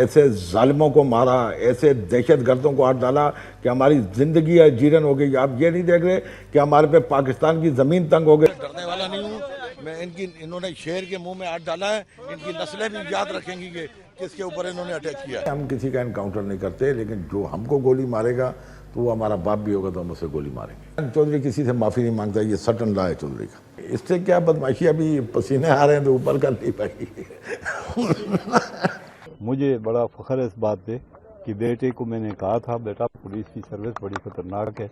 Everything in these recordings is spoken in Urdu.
ایسے ظالموں کو مارا, ایسے دہشت گردوں کو ہاتھ ڈالا کہ ہماری زندگی جیرن ہو گئی. آپ یہ نہیں دیکھ رہے کہ ہمارے پہ پاکستان کی زمین تنگ ہو گئی. ڈرنے والا نہیں ہوں میں. انہوں نے شیر کے منہ میں ہاتھ ڈالا ہے, ان کی نسلیں بھی یاد رکھیں گی کہ کس کے اوپر انہوں نے اٹیک کیا ہے. ہم کسی کا انکاؤنٹر نہیں کرتے, لیکن جو ہم کو گولی مارے گا تو وہ ہمارا باپ بھی ہوگا تو ہم اسے گولی ماریں گے. چودھری کسی سے معافی نہیں مانگتا, یہ سٹن لا ہے چودھری کا. اس سے کیا بدماشی, ابھی پسینے آ رہے ہیں تو اوپر کر نہیں پائی. مجھے بڑا فخر ہے اس بات پہ کہ بیٹے کو میں نے کہا تھا بیٹا پولیس کی سروس بڑی خطرناک ہے.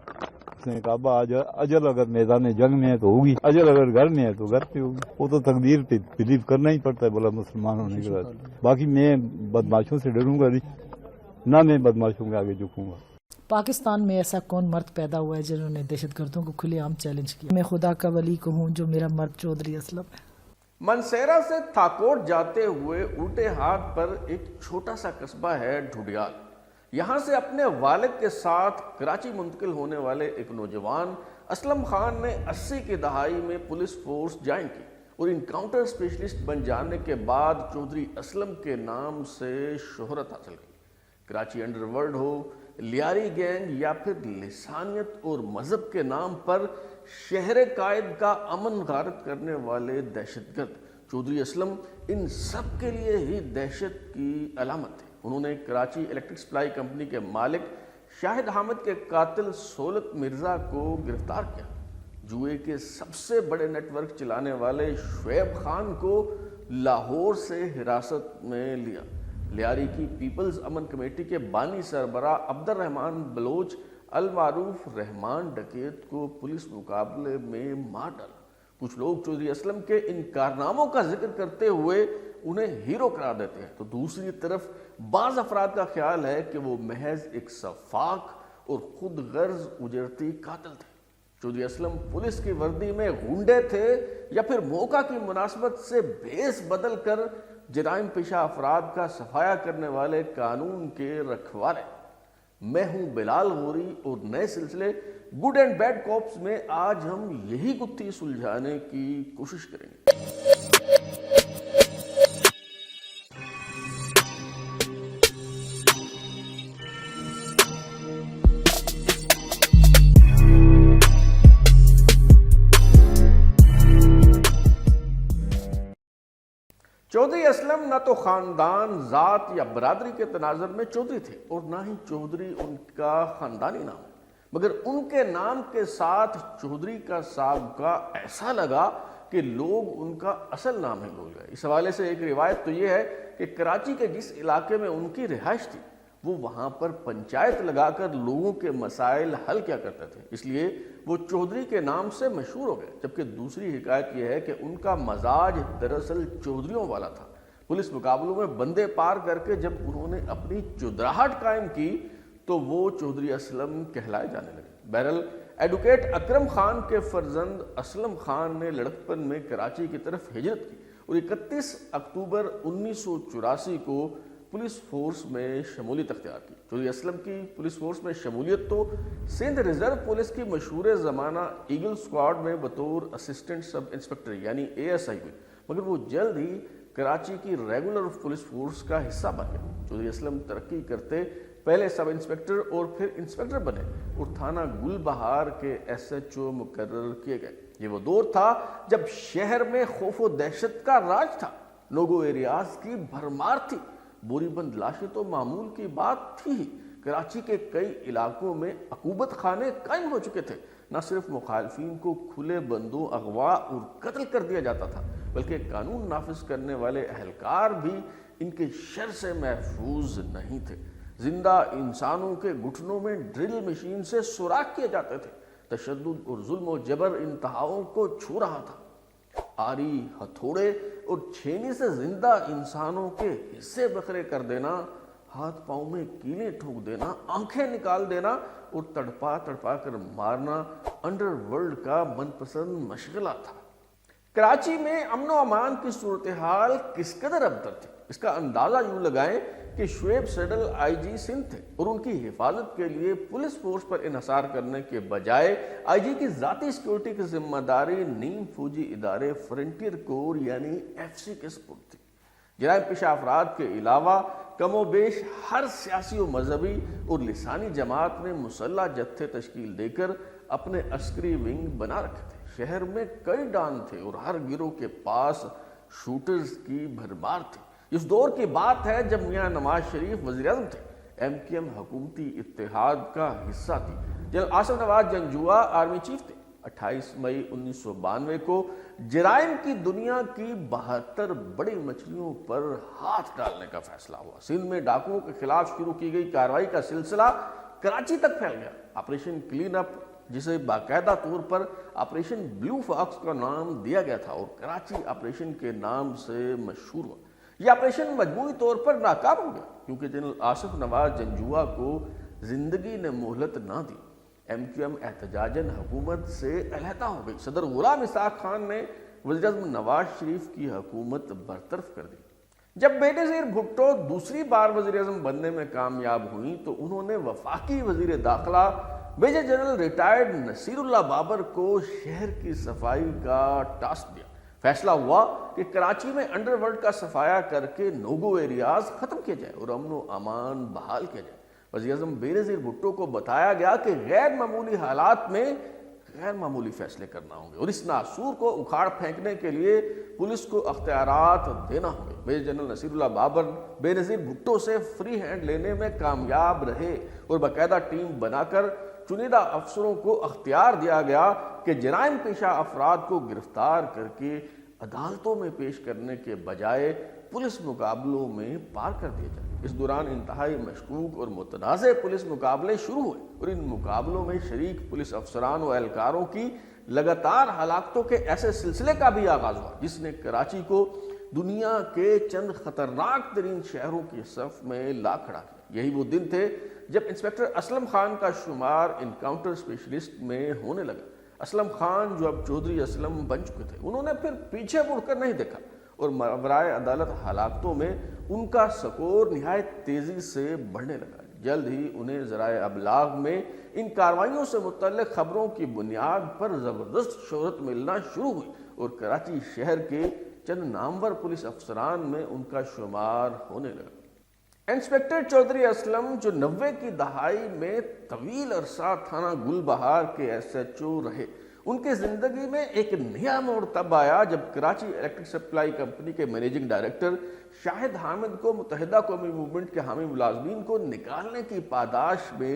اس نے کہا با اجل اگر میدان جنگ میں ہے تو ہوگی, اجل اگر گھر میں ہے تو گھر پہ ہوگی. وہ تو تقدیر پہ بلیو کرنا ہی پڑتا ہے بولا مسلمان ہونے کے بعد. باقی میں بدماشوں سے ڈروں گا نہیں, نہ میں بدماشوں کے آگے جھکوں گا. پاکستان میں ایسا کون مرد پیدا ہوا ہے جنہوں نے دہشت گردوں کو کھلے عام چیلنج کیا؟ میں خدا کا ولی کو ہوں جو میرا مرد چودھری اسلم ہے. منسیرا سے تھاکوٹ جاتے ہوئے الٹے ہاتھ پر ایک چھوٹا سا قصبہ ہے ڈھوڈیال. یہاں سے اپنے والد کے ساتھ کراچی منتقل ہونے والے ایک نوجوان اسلم خان نے 80 کی دہائی میں پولیس فورس جوائن کی اور انکاؤنٹر اسپیشلسٹ بن جانے کے بعد چودھری اسلم کے نام سے شہرت حاصل کی. کراچی انڈر ورلڈ ہو, لیاری گینگ یا پھر لسانیت اور مذہب کے نام پر شہر قائد کا امن غارت کرنے والے دہشت گرد چودھری اسلم ان سب کے لیے ہی دہشت کی علامت تھے. انہوں نے کراچی الیکٹرک سپلائی کمپنی کے مالک شاہد حامد کے قاتل سولت مرزا کو گرفتار کیا. جوئے کے سب سے بڑے نیٹ ورک چلانے والے شعیب خان کو لاہور سے حراست میں لیا. لیاری کی پیپلز امن کمیٹی کے بانی سربراہ عبد الرحمن بلوچ المعروف رحمان ڈکیت کو پولیس مقابلے میں مار ڈالا. کچھ لوگ چودھری اسلم کے ان کارناموں کا ذکر کرتے ہوئے انہیں ہیرو قرار دیتے ہیں, تو دوسری طرف بعض افراد کا خیال ہے کہ وہ محض ایک سفاک اور خود غرض اجرتی قاتل تھے. چودھری اسلم پولیس کی وردی میں غنڈے تھے یا پھر موقع کی مناسبت سے بھیس بدل کر جرائم پیشہ افراد کا صفایا کرنے والے قانون کے رکھوالے. میں ہوں بلال غوری اور نئے سلسلے گڈ اینڈ بیڈ کوپس میں آج ہم یہی گتھی سلجھانے کی کوشش کریں گے. چودھری اسلم نہ تو خاندان, ذات یا برادری کے تناظر میں چودھری تھے اور نہ ہی چودھری ان کا خاندانی نام ہے, مگر ان کے نام کے ساتھ چودھری کا سابقہ ایسا لگا کہ لوگ ان کا اصل نام ہی بھول گئے. اس حوالے سے ایک روایت تو یہ ہے کہ کراچی کے جس علاقے میں ان کی رہائش تھی وہ وہاں پر پنچایت لگا کر لوگوں کے مسائل حل کیا کرتے تھے, اس لیے وہ چودھری کے نام سے مشہور ہو گئے. جبکہ دوسری حکایت یہ ہے کہ ان کا مزاج دراصل چودھریوں والا تھا. پولیس مقابلوں میں بندے پار کر کے جب انہوں نے اپنی چودراہٹ قائم کی تو وہ چودھری اسلم کہلائے جانے لگے. بہرحال ایڈوکیٹ اکرم خان کے فرزند اسلم خان نے لڑکپن میں کراچی کی طرف ہجرت کی اور 31 اکتوبر 1984 کو پولیس فورس میں شمولیت اختیار کی. چودھری اسلم کی پولیس فورس میں شمولیت تو سندھ ریزرو پولیس کی مشہور زمانہ ایگل سکواڈ میں بطور اسسٹنٹ سب انسپکٹر یعنی ASI ہوئی, مگر وہ جلد ہی کراچی کی ریگولر پولیس فورس کا حصہ بن گئے. چودھری اسلم ترقی کرتے پہلے سب انسپکٹر اور پھر انسپکٹر بنے اور تھانہ گل بہار کے SHO مقرر کیے گئے. یہ وہ دور تھا جب شہر میں خوف و دہشت کا راج تھا, نوگو ایریاز کی بھرمار تھی, بوری بند لاشیں تو معمول کی بات تھی ہی. کراچی کے کئی علاقوں میں عقوبت خانے قائم ہو چکے تھے. نہ صرف مخالفین کو کھلے بندوں اغوا اور قتل کر دیا جاتا تھا, بلکہ قانون نافذ کرنے والے اہلکار بھی ان کے شر سے محفوظ نہیں تھے. زندہ انسانوں کے گھٹنوں میں ڈرل مشین سے سوراخ کیے جاتے تھے. تشدد اور ظلم و جبر انتہاؤں کو چھو رہا تھا. آری, ہتھوڑے اور چھینی سے زندہ انسانوں کے حصے بکھرے کر دینا, ہاتھ پاؤں میں کیلیں ٹھوک دینا, آنکھیں نکال دینا اور تڑپا تڑپا کر مارنا انڈر ورلڈ کا من پسند مشغلہ تھا. کراچی میں امن و امان کی صورتحال کس قدر ابتر تھی اس کا اندازہ یوں لگائیں کہ شعیب سیڈل IG سندھ تھے اور ان کی حفاظت کے لیے پولیس فورس پر انحصار کرنے کے بجائے IG کی ذاتی سیکورٹی کی ذمہ داری نیم فوجی ادارے فرنٹیئر کور یعنی FC کے سپرد تھی. جرائم پیشہ افراد کے علاوہ کم و بیش ہر سیاسی و مذہبی اور لسانی جماعت نے مسلح جتھے تشکیل دے کر اپنے عسکری ونگ بنا رکھے تھے۔ شہر میں کئی ڈان تھے اور ہر گروہ کے پاس شوٹرز کی بھرمار تھی۔ اس دور کی بات ہے جب میاں نواز شریف وزیر اعظم تھے، ایم کیو ایم حکومتی اتحاد کا حصہ تھی۔ جنرل آصف نواز جنجوعہ آرمی چیف تھے۔ 28 مئی 1992 کو جرائم کی دنیا کی 72 بڑی مچھلیوں پر ہاتھ ڈالنے کا فیصلہ ہوا۔ سندھ میں ڈاکوؤں کے خلاف شروع کی گئی کارروائی کا سلسلہ کراچی تک پھیل گیا۔ آپریشن کلین اپ، جسے باقاعدہ طور پر آپریشن بلیو فاکس کا نام دیا گیا تھا اور کراچی آپریشن کے نام سے مشہور ہوا، یہ آپریشن مجموعی طور پر ناکام ہو گیا کیونکہ جنرل آصف نواز جنجوعہ کو زندگی نے مہلت نہ دی۔ ایم کیو ایم احتجاجاً حکومت سے علیحدہ ہو گئی۔ صدر غلام اسحاق خان نے وزیر اعظم نواز شریف کی حکومت برطرف کر دی۔ جب بے نظیر بھٹو دوسری بار وزیر اعظم بننے میں کامیاب ہوئیں تو انہوں نے وفاقی وزیر داخلہ میجر جنرل ریٹائرڈ نصیر اللہ بابر کو شہر کی صفائی کا ٹاسک دیا۔ فیصلہ ہوا کہ کراچی میں انڈر ورلڈ کا صفایا کر کے نوگو ایریاز ختم کیے جائے اور امن و امان بحال کیا جائے۔ وزیر اعظم بے نظیر بھٹو کو بتایا گیا کہ غیر معمولی حالات میں غیر معمولی فیصلے کرنا ہوں گے اور اس ناسور کو اکھاڑ پھینکنے کے لیے پولیس کو اختیارات دینا ہوں گے۔ میجر جنرل نصیر اللہ بابر بے نظیر بھٹو سے فری ہینڈ لینے میں کامیاب رہے اور باقاعدہ ٹیم بنا کر چنیدہ افسروں کو اختیار دیا گیا کہ جرائم پیشہ افراد کو گرفتار کر کے عدالتوں میں پیش کرنے کے بجائے پولیس مقابلوں میں پار کر دیا جائے۔ اس دوران انتہائی مشکوک اور متنازع پولیس مقابلے شروع ہوئے اور ان مقابلوں میں شریک پولیس افسران و اہلکاروں کی لگاتار ہلاکتوں کے ایسے سلسلے کا بھی آغاز ہوا جس نے کراچی کو دنیا کے چند خطرناک ترین شہروں کی صف میں لا کھڑا کیا۔ یہی وہ دن تھے جب انسپیکٹر اسلم خان کا شمار انکاؤنٹر اسپیشلسٹ میں ہونے لگا۔ اسلم خان جو اب چودھری اسلم بن چکے تھے، انہوں نے پھر پیچھے مڑ کر نہیں دیکھا اور ماورائے عدالت ہلاکتوں میں ان کا سکور نہایت تیزی سے بڑھنے لگا۔ جلد ہی انہیں ذرائع ابلاغ میں ان کارروائیوں سے متعلق خبروں کی بنیاد پر زبردست شہرت ملنا شروع ہوئی اور کراچی شہر کے چند نامور پولیس افسران میں ان کا شمار ہونے لگا۔ انسپیکٹر چودھری اسلم جو 90 کی دہائی میں طویل عرصہ تھانہ گل بہار کے ایس ایچ او رہے، ان کی زندگی میں ایک نیا موڑ تب آیا جب کراچی الیکٹرک سپلائی کمپنی کے مینیجنگ ڈائریکٹر شاہد حامد کو متحدہ قومی موومنٹ کے حامی ملازمین کو نکالنے کی پاداش میں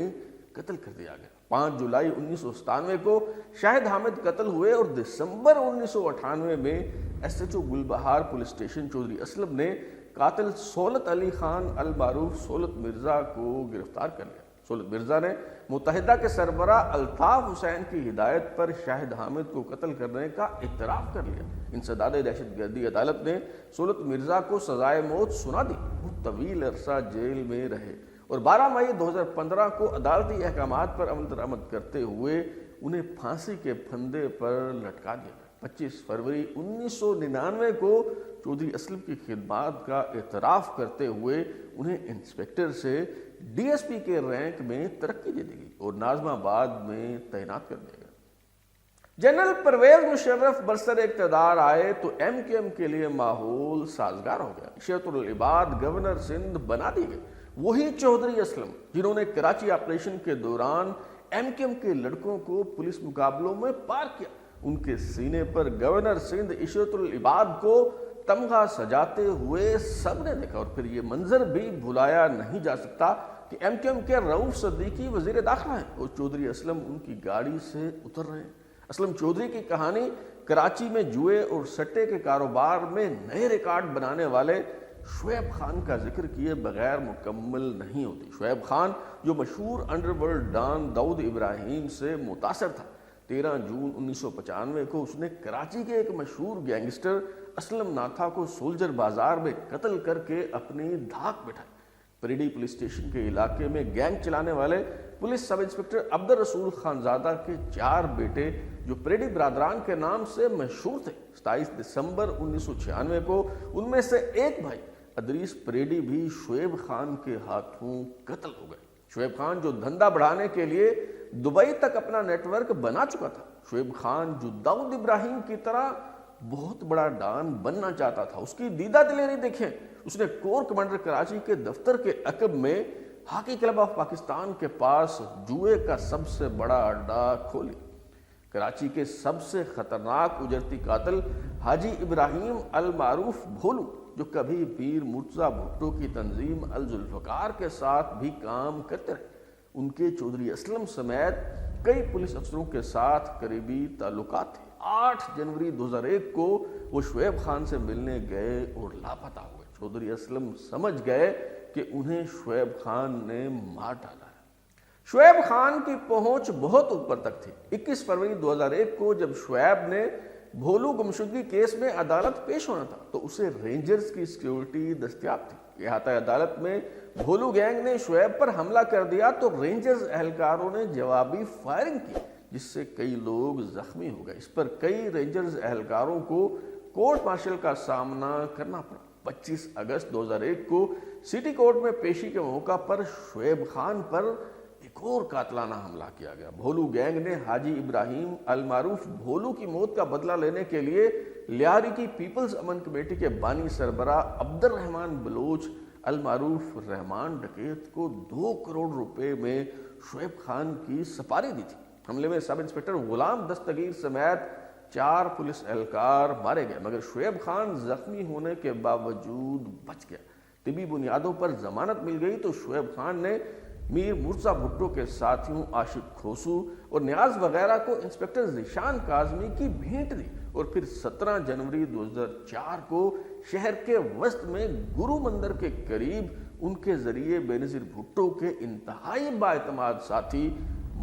قتل کر دیا گیا۔ 5 جولائی 1997 کو شاہد حامد قتل ہوئے اور دسمبر 1998 میں ایس ایچ او گل بہار پولیس اسٹیشن چودھری اسلم نے قاتل سولت علی خان المعروف سولت مرزا کو گرفتار کر لیا۔ سولت مرزا نے متحدہ کے سربراہ الطاف حسین کی ہدایت پر شاہد حامد کو قتل کرنے کا اعتراف کر لیا۔ انسداد دہشت گردی عدالت نے سولت مرزا کو سزائے موت سنا دی۔ وہ طویل عرصہ جیل میں رہے اور 12 مئی 2015 کو عدالتی احکامات پر عمل درآمد کرتے ہوئے انہیں پھانسی کے پھندے پر لٹکا دیا گیا۔ 25 فروری 1999 کو چودھری اسلم کی خدمات کا اعتراف کرتے ہوئے انہیں انسپیکٹر سے ڈی ایس پی کے رینک میں ترقی دے دی گئی اور ناظم آباد میں تعینات کر دیا گیا۔ جنرل پرویز مشرف برسر اقتدار آئے تو ایم کیو ایم کے لیے ماحول سازگار ہو گیا۔ عشرت العباد گورنر سندھ بنا دی گئی۔ وہی چودھری اسلم جنہوں نے کراچی آپریشن کے دوران ایم کیو ایم کے لڑکوں کو پولیس مقابلوں میں پار کیا، ان کے سینے پر گورنر سندھ عشرت العباد کو تمغہ سجاتے ہوئے سب نے دیکھا اور پھر یہ منظر بھی بھلایا نہیں جا سکتا کہ ایم کیو ایم کے رؤوف صدیقی وزیر داخلہ ہیں اور چودھری اسلم ان کی گاڑی سے اتر رہے ہیں۔ اسلم چودھری کی کہانی کراچی میں جوئے اور سٹے کے کاروبار میں نئے ریکارڈ بنانے والے شعیب خان کا ذکر کیے بغیر مکمل نہیں ہوتی۔ شعیب خان جو مشہور انڈر ورلڈ ڈان داؤد ابراہیم سے متاثر تھا، 13 جون 1995 کو اس نے کراچی کے ایک مشہور گینگسٹر اسلم ناتھا کو سولجر بازار میں قتل کر کے اپنی دھاک بٹھائی۔ پریڈی پولیس اسٹیشن کے علاقے میں گینگ چلانے والے پولیس سب انسپیکٹر عبد الرسول خانزادہ کے 4 بیٹے جو پریڈی برادران کے نام سے مشہور تھے، 27 دسمبر 1996 کو ان میں سے ایک بھائی ادریس پریڈی بھی شعیب خان کے ہاتھوں قتل ہو گئے۔ شعیب خان جو دھندا بڑھانے کے لیے دبئی تک اپنا نیٹ ورک بنا چکا تھا، شعیب خان جو داؤد ابراہیم کی طرح بہت بڑا ڈان بننا چاہتا تھا۔ اس کی دیدہ دلیری دیکھیں، اس نے کور کمانڈر کراچی کے دفتر کے عقب میں ہاکی کلب آف پاکستان کے پاس جوئے کا سب سے بڑا اڈا کھولی۔ کراچی کے سب سے خطرناک اجرتی قاتل حاجی ابراہیم المعروف بھولو، جو کبھی پیر مرتضیٰ بھٹو کی تنظیم الذوالفقار کے ساتھ بھی کام کرتے رہے، ان کے چودھری اسلم سمیت کئی پولیس افسروں کے ساتھ قریبی تعلقات تھے۔ 8 جنوری 2001 کو وہ شعیب خان سے ملنے گئے اور لاپتہ ہوئے۔ چودھری اسلم سمجھ گئے کہ انہیں شعیب خان نے مار ڈالا ہے۔ شعیب خان کی پہنچ بہت اوپر تک تھی۔ 21 فروری 2001 کو جب شعیب نے بھولو گمشدگی کیس میں عدالت پیش ہونا تھا تو اسے رینجرز کی سیکیورٹی دستیاب تھی۔ احاطہ عدالت میں بھولو گینگ نے شعیب پر حملہ کر دیا تو رینجرز اہلکاروں نے جوابی فائرنگ کی، جس سے کئی لوگ زخمی ہو گئے۔ اس پر کئی رینجرز اہلکاروں کو کورٹ مارشل کا سامنا کرنا پڑا۔ 25 اگست 2001 کو سٹی کورٹ میں پیشی کے موقع پر شعیب خان پر ایک اور قاتلانہ حملہ کیا گیا۔ بھولو گینگ نے حاجی ابراہیم المعروف بھولو کی موت کا بدلہ لینے کے لیے لیاری کی پیپلز امن کمیٹی کے بانی سربراہ عبد الرحمن بلوچ المعروف رحمان ڈکیت کو 2 کروڑ روپے میں شعیب خان کی سپاری دی تھی۔ حملے میں سب انسپکٹر غلام دستگیر سمیت 4 پولیس اہلکار مارے گئے، مگر شعیب خان زخمی ہونے کے باوجود بچ گیا۔ طبی بنیادوں پر ضمانت مل گئی تو شعیب خان نے میر مرتضیٰ بھٹو کے ساتھیوں عاشق کھوسو اور نیاز وغیرہ کو انسپکٹر ذیشان کاظمی کی بھیٹ دی، اور پھر 17 جنوری 2004 کو شہر کے وسط میں گرو مندر کے قریب ان کے ذریعے بینظیر بھٹو کے انتہائی بااعتماد ساتھی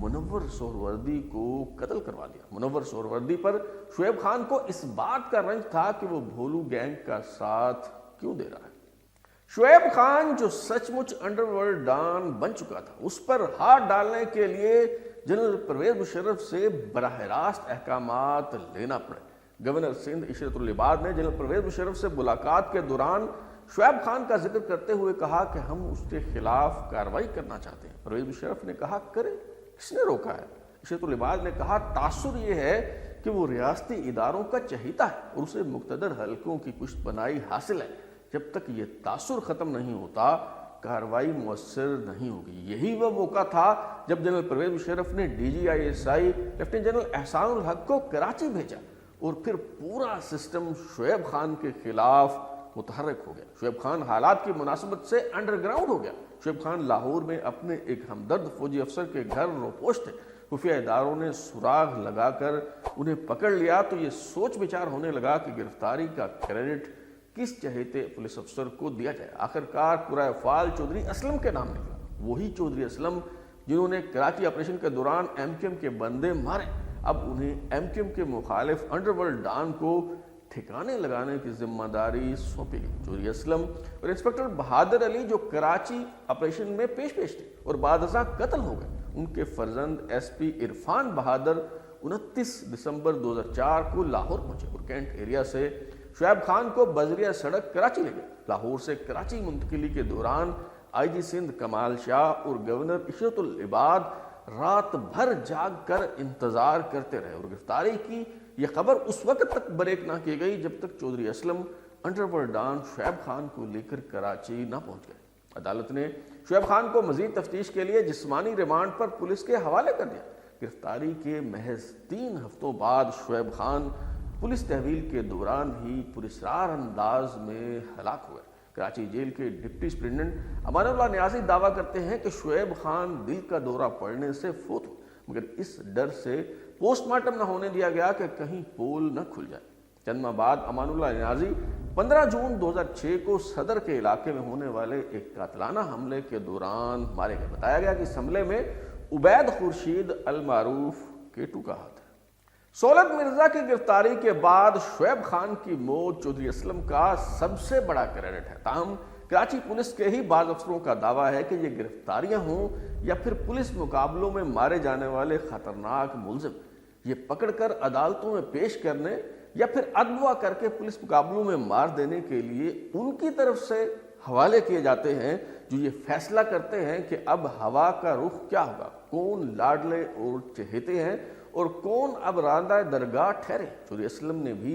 منور سہروردی کو قتل کروا دیا۔ منور سہروردی پر شعیب خان کو اس بات کا رنج تھا کہ وہ بھولو گینگ کا ساتھ کیوں دے رہا ہے۔ شعیب خان جو سچ مچ انڈر ورلڈ ڈان بن چکا تھا، اس پر ہاتھ ڈالنے کے لیے جنرل پرویز مشرف سے براہ راست احکامات لینا پڑے۔ گورنر سندھ عشرت العباد نے جنرل پرویز مشرف سے ملاقات کے دوران شعیب خان کا ذکر کرتے ہوئے کہا کہ ہم اس کے خلاف کارروائی کرنا چاہتے ہیں۔ پرویز مشرف نے کہا کرے، کس نے روکا ہے؟ عشرت العباد نے کہا تاثر یہ ہے کہ وہ ریاستی اداروں کا چہیتا ہے اور اسے مقتدر حلقوں کی پشت پناہی حاصل ہے۔ جب تک یہ تاثر ختم نہیں ہوتا کارروائی مؤثر نہیں ہوگی۔ یہی وہ موقع تھا جب جنرل پرویز مشرف نے DGI لیفٹیننٹ جنرل احسان الحق کو کراچی بھیجا اور پھر پورا سسٹم شعیب خان کے خلاف متحرک ہو گیا۔ شعیب خان حالات کی مناسبت سے انڈر گراؤنڈ ہو گیا۔ شعیب خان لاہور میں اپنے ایک ہمدرد فوجی افسر کے گھر روپوش تھے۔ خفیہ اداروں نے سراغ لگا کر انہیں پکڑ لیا تو یہ سوچ بچار ہونے لگا کہ گرفتاری کا کریڈٹ کس چہیتے پولیس افسر کو دیا جائے۔ آخرکار پورا فعال چودھری اسلم کے نام نکلا۔ وہی چودھری اسلم جنہوں نے کراچی آپریشن کے دوران MQM کے بندے مارے، اب انہیں MQM کے مخالف انڈر ورلڈ ڈان کو ٹھکانے لگانے کی ذمہ داری سونپی گئی۔ چودھری اسلم اور انسپکٹر بہادر علی جو کراچی آپریشن میں پیش تھے اور بعد ازاں قتل ہو گئے، ان کے فرزند SP عرفان بہادر 29 دسمبر 2004 کو لاہور پہنچے اور کینٹ ایریا سے شعیب خان کو بذریعہ سڑک کراچی لے گئے۔ لاہور سے کراچی منتقلی کے دوران IG سندھ کمال شاہ اور گورنر عشرت العباد رات بھر جاگ کر انتظار کرتے رہے اور گرفتاری کی یہ خبر اس وقت تک بریک نہ کی گئی جب تک Chaudhry Aslam underworld don Shoaib Khan کو لے کر کراچی نہ پہنچ گئے۔ عدالت نے شعیب خان کو مزید تفتیش کے لیے جسمانی ریمانڈ پر پولیس کے حوالے کر دیا۔ گرفتاری کے محض 3 ہفتوں بعد شعیب خان پولیس تحویل کے دوران ہی پراسرار انداز میں ہلاک ہوئے۔ کراچی جیل کے ڈپٹی سپرنٹنڈنٹ امان اللہ نیازی دعویٰ کرتے ہیں کہ شعیب خان دل کا دورہ پڑنے سے فوت ہوئے، مگر اس ڈر سے پوسٹ مارٹم نہ ہونے دیا گیا کہ کہیں پول نہ کھل جائے۔ چند ماہ بعد امان اللہ نیازی 15 جون 2006 کو صدر کے علاقے میں ہونے والے ایک قاتلانہ حملے کے دوران مارے گئے۔ بتایا گیا کہ اس حملے میں عبید خورشید المعروف کیٹو کا ہاتھ ہے۔ سولت مرزا کی گرفتاری کے بعد شعیب خان کی موت چودھری اسلم کا سب سے بڑا کریڈٹ ہے۔ تاہم کراچی پولیس کے ہی بعض افسروں کا دعویٰ ہے کہ یہ گرفتاریاں ہوں یا پھر پولیس مقابلوں میں مارے جانے والے خطرناک ملزم یہ پکڑ کر عدالتوں میں پیش کرنے یا پھر اغوا کر کے پولیس مقابلوں میں مار دینے کے لیے ان کی طرف سے حوالے کیے جاتے ہیں جو یہ فیصلہ کرتے ہیں کہ اب ہوا کا رخ کیا ہوگا، کون لاڈلے اور چہیتے ہیں اور کون اب راندہ درگاہ ٹھہرے۔ چودھری اسلم نے بھی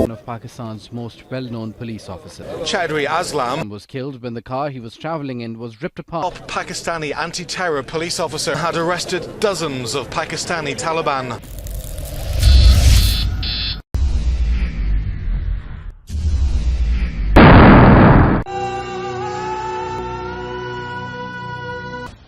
One of Pakistan's most well-known police officers. Chaudhry Aslam, Was killed when the car he was travelling in was ripped apart. top Pakistani anti-terror police officer, had arrested dozens of Pakistani Taliban.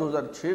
2006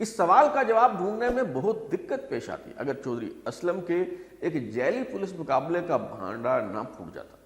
اس سوال کا جواب ڈھونڈنے میں بہت دقت پیش آتی اگر چودھری اسلم کے ایک جیلی پولیس مقابلے کا بھانڈا نہ پھوٹ جاتا۔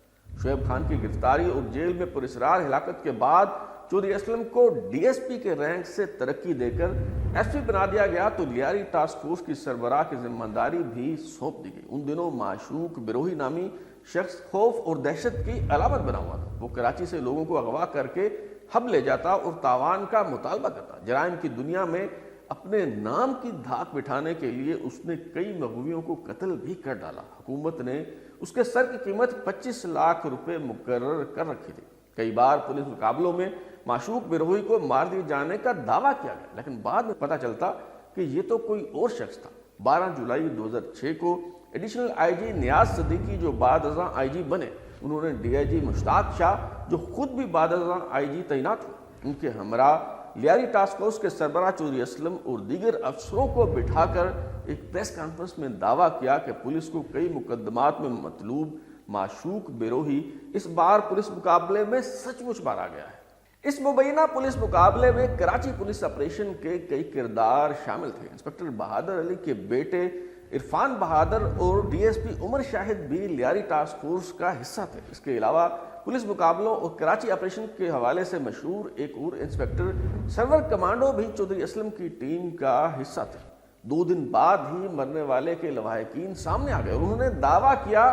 شعیب خان کی گرفتاری اور جیل میں پراسرار ہلاکت کے بعد چودھری اسلم کو ڈی ایس پی کے رینک سے ترقی دے کر ایس پی بنا دیا گیا تو لیاری ٹاسک فورس کی سربراہ کی ذمہ داری بھی سونپ دی گئی۔ ان دنوں معشوق بروہی نامی شخص خوف اور دہشت کی علامت بنا ہوا تھا۔ وہ کراچی سے لوگوں کو اغوا کر کے حب لے جاتا اور تاوان کا مطالبہ کرتا۔ جرائم کی دنیا میں اپنے نام کی دھاک بٹھانے کے لیے اس نے کئی مغویوں کو قتل بھی کر ڈالا۔ حکومت نے اس کے سر کی قیمت 25 لاکھ روپے مقرر کر رکھی تھی۔ کئی بار پولیس مقابلوں میں معشوق بروہی کو مار دیے جانے کا دعویٰ کیا گیا، لیکن بعد میں پتہ چلتا کہ یہ تو کوئی اور شخص تھا۔ 12 جولائی 2006 کو ایڈیشنل آئی جی نیاز صدیقی جو بعد ازاں آئی جی بنے، انہوں نے ڈی آئی جی مشتاق شاہ جو خود بھی بعد ازاں آئی جی تعینات ہوئے، ان کے ہمراہ لیاری ٹاسک فورس کے سربراہ چودھری اسلم اور دیگر افسروں کو بٹھا کر ایک پریس کانفرنس میں دعویٰ کیا کہ پولیس کو کئی مقدمات میں مطلوب معشوق بروہی اس بار پولیس مقابلے میں سچ مچ مارا گیا ہے۔ اس مبینہ پولیس مقابلے میں کراچی پولیس آپریشن کے کئی کردار شامل تھے۔ انسپکٹر بہادر علی کے بیٹے عرفان بہادر اور ڈی ایس پی عمر شاہد بھی لیاری ٹاسک فورس کا حصہ تھے۔ اس کے علاوہ پولیس مقابلوں اور کراچی آپریشن کے حوالے سے مشہور ایک اور انسپکٹر سرور کمانڈو بھی چودھری اسلم کی ٹیم کا حصہ تھے۔ 2 دن بعد ہی مرنے والے کے لواحقین سامنے آ گئے اور انہوں نے دعویٰ کیا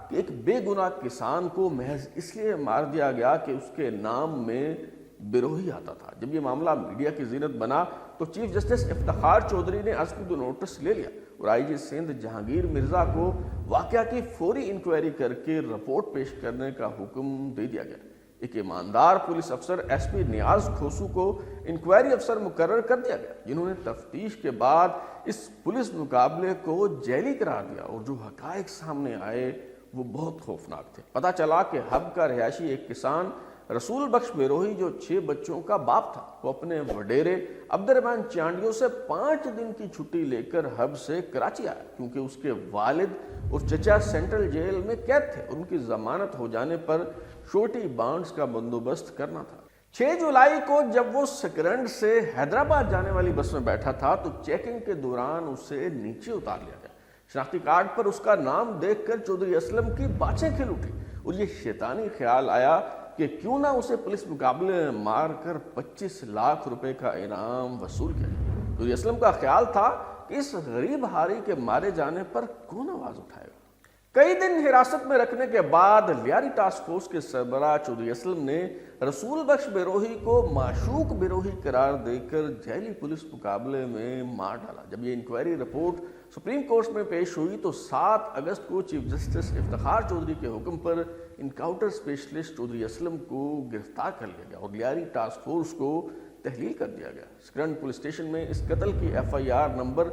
کہ ایک بے گناہ کسان کو محض اس لیے مار دیا گیا کہ اس کے نام میں بروہی آتا تھا۔ جب یہ معاملہ میڈیا کی زینت بنا تو چیف جسٹس افتخار چودھری نے از کو نوٹس لے لیا اور آئی جی سندھ جہانگیر مرزا کو واقعہ کی فوری انکوائری کر کے رپورٹ پیش کرنے کا حکم دے دیا گیا۔ ایک ایماندار پولیس افسر ایس پی نیاز کھوسو کو انکوائری افسر مقرر کر دیا گیا، جنہوں نے تفتیش کے بعد اس پولیس مقابلے کو جیلی قرار دیا اور جو حقائق سامنے آئے وہ بہت خوفناک تھے۔ پتہ چلا کہ حب کا رہائشی ایک کسان رسول بخش بروہی جو 6 بچوں کا باپ تھا، وہ اپنے وڈیرے عبد الرحمن چانڈیوں سے 5 دن کی چھٹی لے کر حب سے کراچی آیا کیونکہ اس کے والد اور چچا سینٹرل جیل میں قید تھے اور ان کی ضمانت ہو جانے پر شورٹی بانڈز کا بندوبست کرنا تھا۔ 6 جولائی کو جب وہ سکرنڈ سے حیدرآباد جانے والی بس میں بیٹھا تھا تو چیکنگ کے دوران اسے نیچے اتار لیا گیا۔ شناختی کارڈ پر اس کا نام دیکھ کر چودھری اسلم کی باچیں کھل اٹھی اور یہ شیطانی خیال آیا کہ کیوں نہ اسے پولیس مقابلے میں مار کر 25 لاکھ روپے کا انعام وصول کیا جائے۔ چودھری اسلم کا خیال تھا کہ اس غریب ہاری کے مارے جانے پر کون آواز اٹھائے گا۔ کئی دن حراست میں رکھنے کے بعد لیاری ٹاسک فورس کے سربراہ چودھری اسلم نے رسول بخش بروہی کو معشوق بروہی قرار دے کر جیلی پولیس مقابلے میں مار ڈالا۔ جب یہ انکوائری رپورٹ سپریم کورٹ میں پیش ہوئی تو 7 اگست کو چیف جسٹس افتخار چودھری کے حکم پر انکاؤنٹر اسپیشلسٹ چودھری اسلم کو گرفتار کر لیا گیا اور لیاری ٹاسک فورس کو تحلیل کر دیا گیا۔ سکرنڈ پولیس اسٹیشن میں اس قتل کی ایف آئی آر نمبر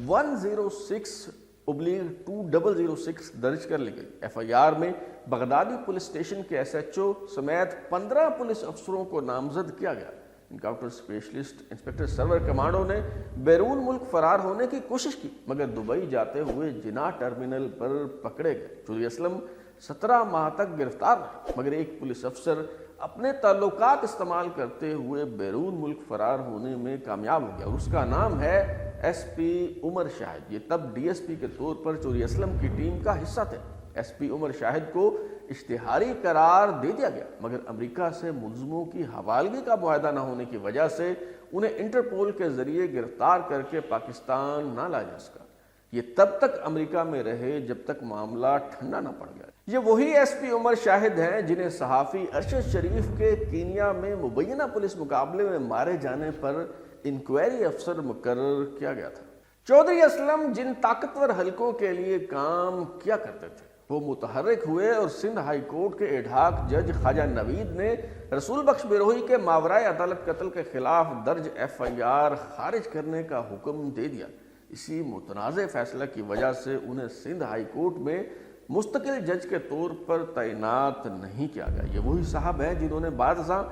106/2006 درج کر لی گئی۔ ایف آئی آر میں بغدادی پولیس اسٹیشن کے ایس ایچ او سمیت 15 پولیس افسروں کو نامزد کیا گیا۔ انکاؤنٹر اسپیشلسٹ انسپکٹر سرور کمانڈو نے بیرون ملک فرار ہونے کی کوشش کی مگر دبئی جاتے ہوئے جناح ٹرمینل پر پکڑے گئے۔ چودھری اسلم 17 ماہ تک گرفتار رہے مگر ایک پولیس افسر اپنے تعلقات استعمال کرتے ہوئے بیرون ملک فرار ہونے میں کامیاب ہو گیا اور اس کا نام ہے ایس پی عمر شاہد۔ یہ تب ڈی ایس پی کے طور پر چودھری اسلم کی ٹیم کا حصہ تھے۔ ایس پی عمر شاہد کو اشتہاری قرار دے دیا گیا مگر امریکہ سے ملزموں کی حوالگی کا معاہدہ نہ ہونے کی وجہ سے انہیں انٹرپول کے ذریعے گرفتار کر کے پاکستان نہ لایا جا سکا۔ یہ تب تک امریکہ میں رہے جب تک معاملہ ٹھنڈا نہ پڑ گیا۔ یہ وہی ایس پی عمر شاہد ہیں جنہیں صحافی ارشد شریف کے کینیا میں مبینہ پولیس مقابلے میں مارے جانے پر انکوائری افسر مقرر کیا گیا تھا۔ چودھری اسلم جن طاقتور حلقوں کے لیے کام کیا کرتے تھے وہ متحرک ہوئے اور سندھ ہائی کورٹ کے ایڈھاک جج خواجہ نوید نے رسول بخش بروہی کے ماورائے عدالت قتل کے خلاف درج ایف آئی آر خارج کرنے کا حکم دے دیا۔ اسی متنازع فیصلہ کی وجہ سے انہیں سندھ ہائی کورٹ میں مستقل جج کے طور پر تعینات نہیں کیا گیا۔ یہ وہی صاحب ہیں جنہوں نے بعد ازاں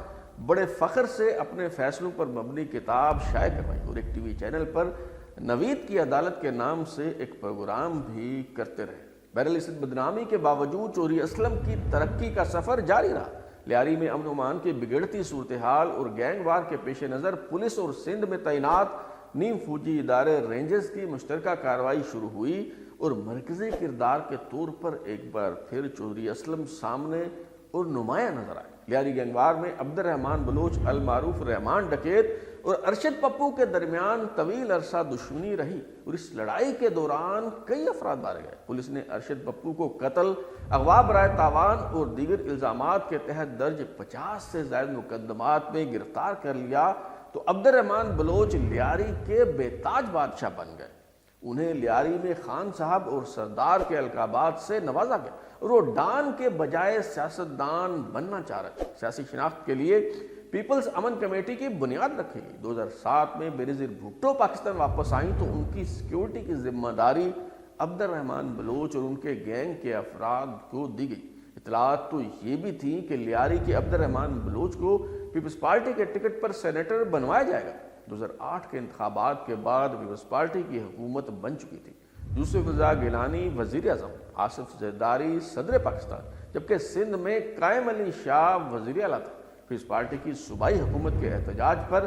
بڑے فخر سے اپنے فیصلوں پر مبنی کتاب شائع کروائی اور ایک ٹی وی چینل پر نوید کی عدالت کے نام سے ایک پروگرام بھی کرتے رہے۔ بہرحال اس بدنامی کے باوجود چودھری اسلم کی ترقی کا سفر جاری رہا۔ لیاری میں امن و امان کی بگڑتی صورتحال اور گینگ وار کے پیش نظر پولیس اور سندھ میں تعینات نیم فوجی ادارے رینجرز کی مشترکہ کارروائی شروع ہوئی اور مرکزی کردار کے طور پر ایک بار پھر چودھری اسلم سامنے اور نمایاں نظر آئے۔ لیاری گینگوار میں عبد الرحمان بلوچ المعروف رحمان ڈکیت اور ارشد پپو کے درمیان طویل عرصہ دشمنی رہی اور اس لڑائی کے دوران کئی افراد مارے گئے۔ پولیس نے ارشد پپو کو قتل، اغوا برائے تاوان اور دیگر الزامات کے تحت درج 50 سے زائد مقدمات میں گرفتار کر لیا تو عبد الرحمان بلوچ لیاری کے بے تاج بادشاہ بن گئے۔ انہیں لیاری میں خان صاحب اور سردار کے القابات سے نوازا گیا اور وہ ڈان کے بجائے سیاستدان بننا چاہ رہے تھے۔ سیاسی شناخت کے لیے پیپلز امن کمیٹی کی بنیاد رکھی گئی۔ 2007 میں بینظیر بھٹو پاکستان واپس آئیں تو ان کی سیکیورٹی کی ذمہ داری عبد الرحمان بلوچ اور ان کے گینگ کے افراد کو دی گئی۔ اطلاعات تو یہ بھی تھیں کہ لیاری کے عبد الرحمان بلوچ کو پیپلز پارٹی کے ٹکٹ پر سینیٹر بنوایا جائے گا۔ 2008 کے انتخابات کے بعد پیپلز پارٹی کی حکومت بن چکی تھی۔ یوسف رضا گیلانی وزیر اعظم، آصف زرداری صدر پاکستان، جبکہ سندھ میں قائم علی شاہ وزیر اعلیٰ تھا۔ پیپلز پارٹی کی صوبائی حکومت کے احتجاج پر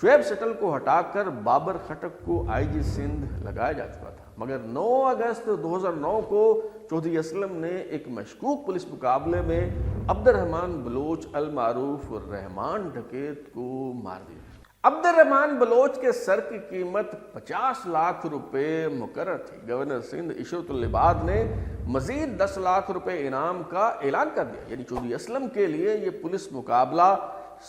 شعیب سٹل کو ہٹا کر بابر خٹک کو آئی جی سندھ لگایا جا چکا تھا، مگر 9 اگست 2009 کو چودھری اسلم نے ایک مشکوک پولیس مقابلے میں عبد الرحمان بلوچ المعروف رحمان ڈکیت کو مار دیا۔ عبد الرحمان بلوچ کے سر کی قیمت 50 لاکھ روپے مقرر تھی۔ گورنر سندھ عشرت العباد نے مزید 10 لاکھ روپے انعام کا اعلان کر دیا، یعنی چودھری اسلم کے لیے یہ پولیس مقابلہ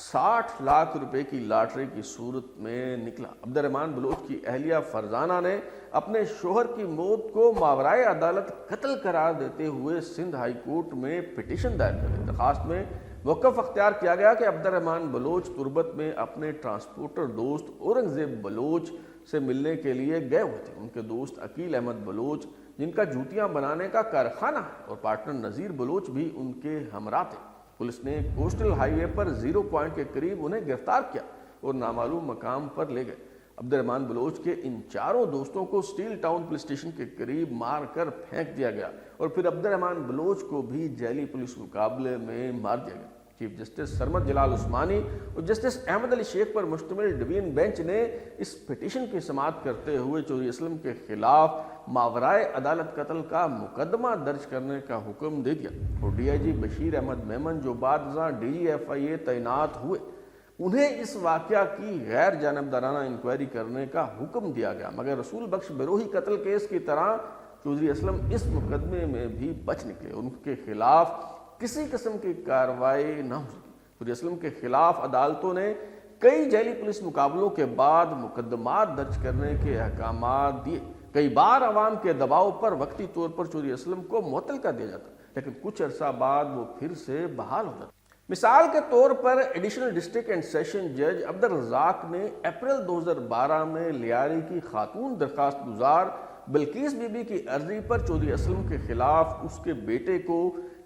60 لاکھ روپے کی لاٹری کی صورت میں نکلا۔ عبد الرحمان بلوچ کی اہلیہ فرزانہ نے اپنے شوہر کی موت کو ماورائے عدالت قتل قرار دیتے ہوئے سندھ ہائی کورٹ میں پٹیشن دائر کر دی۔ درخواست میں موقف اختیار کیا گیا کہ عبد الرحمان بلوچ تربت میں اپنے ٹرانسپورٹر دوست اورنگزیب بلوچ سے ملنے کے لیے گئے ہوئے تھے۔ ان کے دوست عقیل احمد بلوچ، جن کا جوتیاں بنانے کا کارخانہ ہے، اور پارٹنر نذیر بلوچ بھی ان کے ہمراہ تھے۔ پولیس نے کوسٹل ہائی وے پر 0 پوائنٹ کے قریب انہیں گرفتار کیا اور نامعلوم مقام پر لے گئے۔ عبد الرحمان بلوچ کے ان چاروں دوستوں کو سٹیل ٹاؤن پولیس اسٹیشن کے قریب مار کر پھینک دیا گیا اور پھر عبد الرحمان بلوچ کو بھی ذیلی پولیس مقابلے میں مار دیا گیا۔ چیف جسٹس سرمد جلال عثمانی اور جسٹس احمد علی شیخ پر مشتمل ڈویژن بینچ نے اس پٹیشن کی سماعت کرتے ہوئے چودھری اسلم کے خلاف ماورائے عدالت قتل کا مقدمہ درج کرنے کا حکم دے دیا اور ڈی آئی جی بشیر احمد میمن جو بعد ازاں ڈی جی ایف آئی اے تعینات ہوئے، انہیں اس واقعہ کی غیر جانبدارانہ انکوائری کرنے کا حکم دیا گیا، مگر رسول بخش بروہی قتل کیس کی طرح چودھری اسلم اس مقدمے میں بھی بچ نکلے۔ ان کے خلاف کسی قسم کی کارروائی نہ ہو سکی۔ چودھری اسلم کے خلاف عدالتوں نے کئی ذیلی پولیس مقابلوں کے بعد مقدمات درج کرنے کے احکامات دیے۔ کئی بار عوام کے دباؤ پر وقتی طور پر چودھری اسلم کو معطل کر دیا جاتا، لیکن کچھ عرصہ بعد وہ پھر سے بحال ہو جاتا۔ مثال کے طور پر ایڈیشنل ڈسٹرکٹ اینڈ سیشن جج عبد الرزاق نے اپریل 2012 میں لیاری کی خاتون درخواست گزار بلقیس بی بی کی عرضی پر چودھری اسلم کے خلاف اس کے بیٹے کو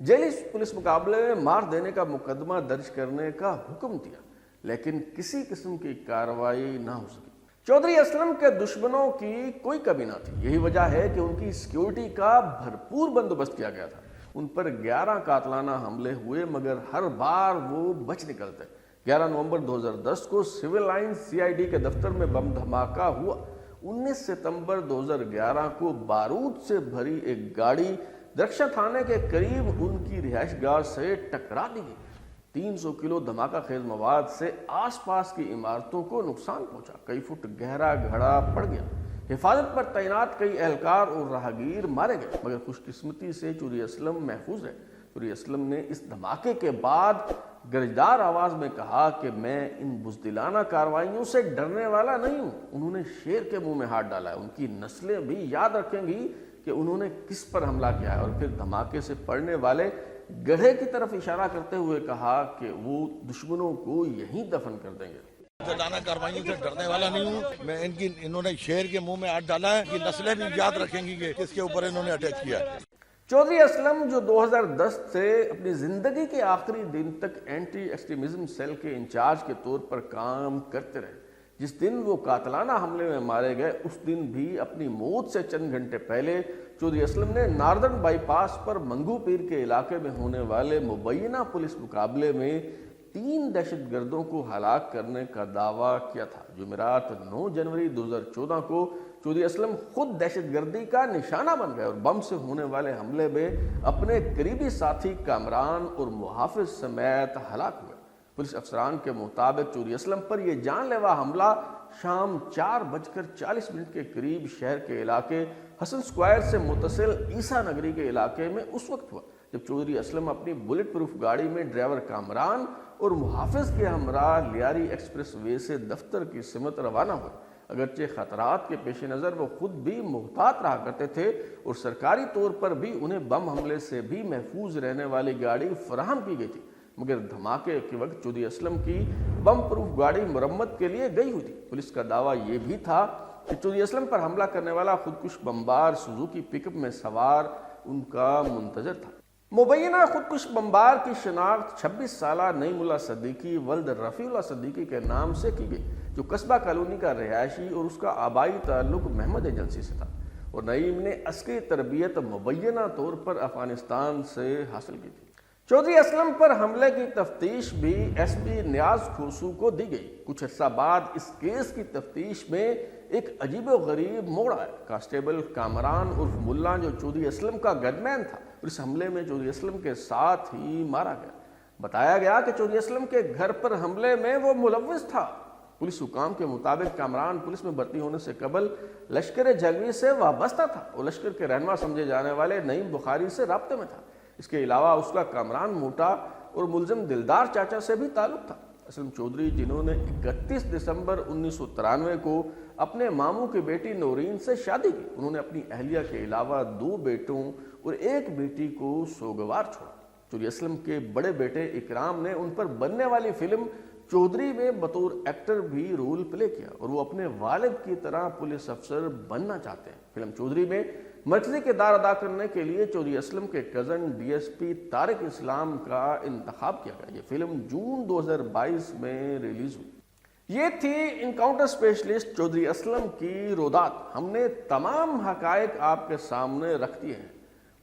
ذیلی پولیس مقابلے میں مار دینے کا مقدمہ درج کرنے کا حکم دیا، لیکن کسی قسم کی کارروائی نہ ہو سکی۔ چودھری اسلم کے دشمنوں کی کوئی کمی نہ تھی، یہی وجہ ہے کہ ان کی سیکیورٹی کا بھرپور بندوبست کیا گیا تھا۔ ان پر 11 قاتلانہ حملے ہوئے مگر ہر بار وہ بچ نکلتے۔ 11 نومبر 2010 کو civil line C I D کے دفتر میں بم دھماکہ ہوا۔ 19 ستمبر 2011 کو بارود سے بھری ایک گاڑی درخشہ تھانے کے قریب ان کی رہائش گاہ سے ٹکرا دی گئی۔ 300 کلو دھماکہ خیز مواد سے آس پاس کی عمارتوں کو نقصان پہنچا، کئی فٹ گہرا گھڑا پڑ گیا۔ حفاظت پر تعینات کئی اہلکار اور راہگیر مارے گئے، مگر خوش قسمتی سے چودھری اسلم محفوظ رہے۔ چودھری اسلم نے اس دھماکے کے بعد گرجدار آواز میں کہا کہ میں ان بزدلانہ کارروائیوں سے ڈرنے والا نہیں ہوں۔ انہوں نے شیر کے منہ میں ہاتھ ڈالا ہے، ان کی نسلیں بھی یاد رکھیں گی کہ انہوں نے کس پر حملہ کیا ہے، اور پھر دھماکے سے پڑنے والے گڑھے کی طرف اشارہ کرتے ہوئے کہا کہ وہ دشمنوں کو یہیں دفن کر دیں گے۔ بزدلانہ کارروائیوں سے ڈرنے والا نہیں ہوں میں، انہوں نے شیر کے منہ میں ہاتھ ڈالا ہے، کہ نسلیں بھی یاد رکھیں گی کہ کس کے اوپر انہوں نے اٹیک کیا ہے۔ چودھری اسلم جو 2010 سے اپنی زندگی کے آخری دن تک اینٹی ایکسٹریمزم سیل کے انچارج کے طور پر کام کرتے رہے، جس دن وہ قاتلانہ حملے میں مارے گئے اس دن بھی اپنی موت سے چند گھنٹے پہلے چودھری اسلم نے ناردرن بائی پاس پر منگو پیر کے علاقے میں ہونے والے مبینہ پولیس مقابلے میں 3 دہشت گردوں کو ہلاک کرنے کا دعویٰ کیا تھا۔ جمعرات 9 جنوری 2014 کو چودھری اسلم خود دہشت گردی کا نشانہ بن گئے اور بم سے ہونے والے حملے میں اپنے قریبی ساتھی کامران اور محافظ سمیت ہلاک ہوئے۔ پولیس افسران کے مطابق چودھری اسلم پر یہ جان لیوا حملہ شام 4:40 کے قریب شہر کے علاقے حسن سکوائر سے متصل عیسیٰ نگری کے علاقے میں اس وقت ہوا جب چودھری اسلم اپنی بلٹ پروف گاڑی میں ڈرائیور کامران اور محافظ کے ہمراہ لیاری ایکسپریس وے سے دفتر کی سمت روانہ ہوئے۔ اگرچہ خطرات کے پیش نظر وہ خود بھی محتاط رہا کرتے تھے اور سرکاری طور پر بھی انہیں بم حملے سے بھی محفوظ رہنے والی گاڑی فراہم کی گئی تھی، مگر دھماکے کے وقت چودھری اسلم کی بم پروف گاڑی مرمت کے لیے گئی ہوئی تھی۔ پولیس کا دعویٰ یہ بھی تھا کہ چودھری اسلم پر حملہ کرنے والا خودکش بمبار سوزوکی پک اپ میں سوار ان کا منتظر تھا۔ مبینہ خودکش بمبار کی شناخت 26 سالہ نعیم اللہ صدیقی ولد رفیع اللہ صدیقی کے نام سے کی گئی، جو قصبہ کالونی کا رہائشی اور اس کا آبائی تعلق محمد ایجنسی سے تھا، اور نعیم نے عسکری تربیت مبینہ طور پر افغانستان سے حاصل کی تھی۔ چودھری اسلم پر حملے کی تفتیش بھی ایس پی نیاز کھوسو کو دی گئی۔ کچھ عرصہ بعد اس کیس کی تفتیش میں ایک عجیب و غریب موڑ آیا۔ کانسٹیبل کامران عرف ملا جو چودھری اسلم کا گن مین تھا اور اس حملے میں چودھری اسلم کے ساتھ ہی مارا گیا۔ بتایا گیا کہ چودھری اسلم کے گھر پر حملے میں وہ ملوث تھا۔ پولیس حکام کے مطابق کامران پولیس میں بھرتی ہونے سے قبل لشکر جھنگوی سے وابستہ تھا اور لشکر کے رہنما سمجھے جانے والے نعیم بخاری سے رابطے میں تھا۔ اس کے علاوہ اس کا کامران موٹا اور ملزم دلدار چاچا سے بھی تعلق تھا۔ اسلم چودھری جنہوں نے 31 دسمبر 1993 کو اپنے ماموں کی بیٹی نورین سے شادی کی، انہوں نے اپنی اہلیہ کے علاوہ 2 بیٹوں اور 1 بیٹی کو سوگوار چھوڑا۔ چودھری اسلم کے بڑے بیٹے اکرام نے ان پر بننے والی فلم چودھری میں بطور ایکٹر بھی رول پلے کیا اور وہ اپنے والد کی طرح پولیس افسر بننا چاہتے ہیں۔ فلم چودھری میں مرکزی کردار ادا کرنے کے لیے چودھری اسلم کے cousin D S P Tariq Islam کا انتخاب کیا گیا۔ یہ فلم جون 2022 میں ریلیز ہوئی۔ یہ تھی انکاؤنٹر اسپیشلسٹ چودھری اسلم کی رودات۔ ہم نے تمام حقائق آپ کے سامنے رکھ دیے ہیں۔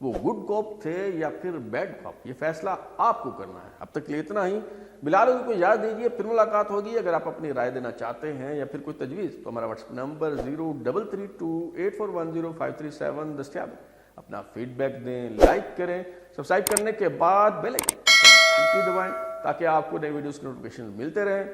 وہ گڈ کوپ تھے یا پھر بیڈ کوپ، یہ فیصلہ آپ کو کرنا ہے۔ اب تک کے لیے اتنا ہی۔ بلال کو یاد دیجیے، پھر ملاقات ہوگی۔ اگر آپ اپنی رائے دینا چاہتے ہیں یا پھر کوئی تجویز تو ہمارا واٹس ایپ نمبر 033284105337 دستیاب ہے۔ اپنا فیڈ بیک دیں، لائک کریں، سبسکرائب کرنے کے بعد بیل آئکن دبائیں تاکہ آپ کو نئی ویڈیوز کی نوٹیفیکیشن ملتے رہیں۔